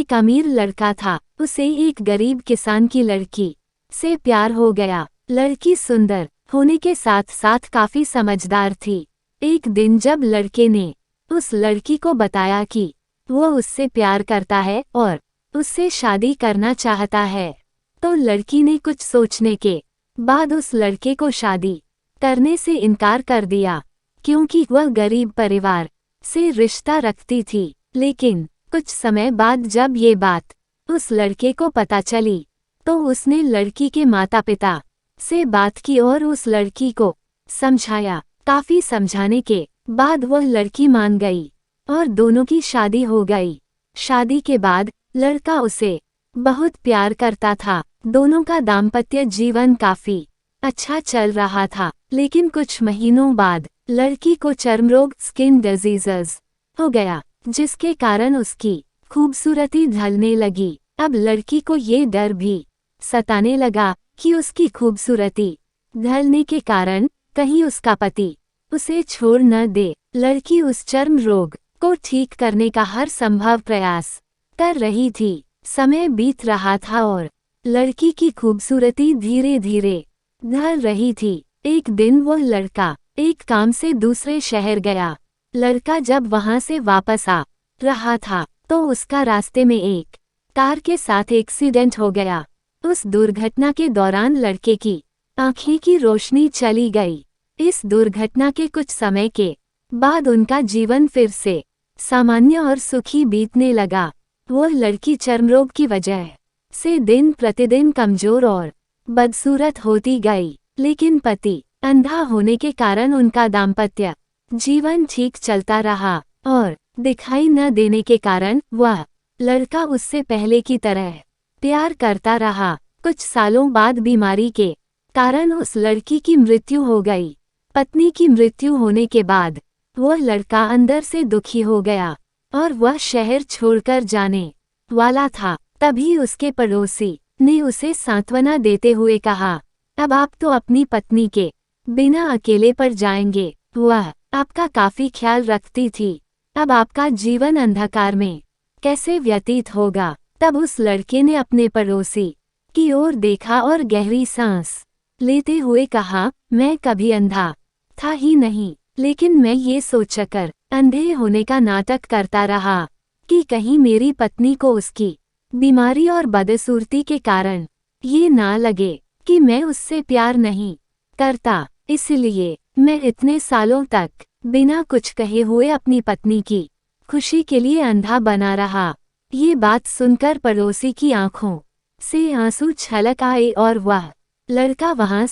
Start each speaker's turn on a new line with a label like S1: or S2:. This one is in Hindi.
S1: एक अमीर लड़का था, उसे एक गरीब किसान की लड़की से प्यार हो गया। लड़की सुंदर होने के साथ साथ काफी समझदार थी। एक दिन जब लड़के ने उस लड़की को बताया कि वो उससे प्यार करता है और उससे शादी करना चाहता है, तो लड़की ने कुछ सोचने के बाद उस लड़के को शादी करने से इनकार कर दिया, क्योंकि वह गरीब परिवार से रिश्ता रखती थी। लेकिन कुछ समय बाद जब ये बात उस लड़के को पता चली, तो उसने लड़की के माता पिता से बात की और उस लड़की को समझाया। काफी समझाने के बाद वह लड़की मान गई और दोनों की शादी हो गई। शादी के बाद लड़का उसे बहुत प्यार करता था। दोनों का दाम्पत्य जीवन काफी अच्छा चल रहा था। लेकिन कुछ महीनों बाद लड़की को चर्म रोग स्किन डिजीजेस हो गया, जिसके कारण उसकी खूबसूरती ढलने लगी। अब लड़की को ये डर भी सताने लगा कि उसकी खूबसूरती ढलने के कारण कहीं उसका पति उसे छोड़ न दे। लड़की उस चर्म रोग को ठीक करने का हर संभव प्रयास कर रही थी। समय बीत रहा था और लड़की की खूबसूरती धीरे धीरे ढल रही थी। एक दिन वह लड़का एक काम से दूसरे शहर गया। लड़का जब वहां से वापस आ रहा था, तो उसका रास्ते में एक कार के साथ एक्सीडेंट हो गया। उस दुर्घटना के दौरान लड़के की आंखें की रोशनी चली गई। इस दुर्घटना के कुछ समय के बाद उनका जीवन फिर से सामान्य और सुखी बीतने लगा। वह लड़की चर्मरोग की वजह से दिन प्रतिदिन कमजोर और बदसूरत होती गई, लेकिन पति अंधा होने के कारण उनका दाम्पत्य जीवन ठीक चलता रहा और दिखाई न देने के कारण वह लड़का उससे पहले की तरह प्यार करता रहा। कुछ सालों बाद बीमारी के कारण उस लड़की की मृत्यु हो गई। पत्नी की मृत्यु होने के बाद वह लड़का अंदर से दुखी हो गया और वह शहर छोड़कर जाने वाला था। तभी उसके पड़ोसी ने उसे सांत्वना देते हुए कहा, अब आप तो अपनी पत्नी के बिना अकेले पड़ जाएंगे। वह आपका काफी ख्याल रखती थी। अब आपका जीवन अंधकार में कैसे व्यतीत होगा। तब उस लड़के ने अपने पड़ोसी की ओर देखा और गहरी सांस लेते हुए कहा, मैं कभी अंधा था ही नहीं, लेकिन मैं ये सोचकर अंधे होने का नाटक करता रहा कि कहीं मेरी पत्नी को उसकी बीमारी और बदसूरती के कारण ये ना लगे कि मैं उससे प्यार नहीं करता। इसलिए मैं इतने सालों तक बिना कुछ कहे हुए अपनी पत्नी की खुशी के लिए अंधा बना रहा। ये बात सुनकर पड़ोसी की आंखों से आंसू छलक आए और वह लड़का वहां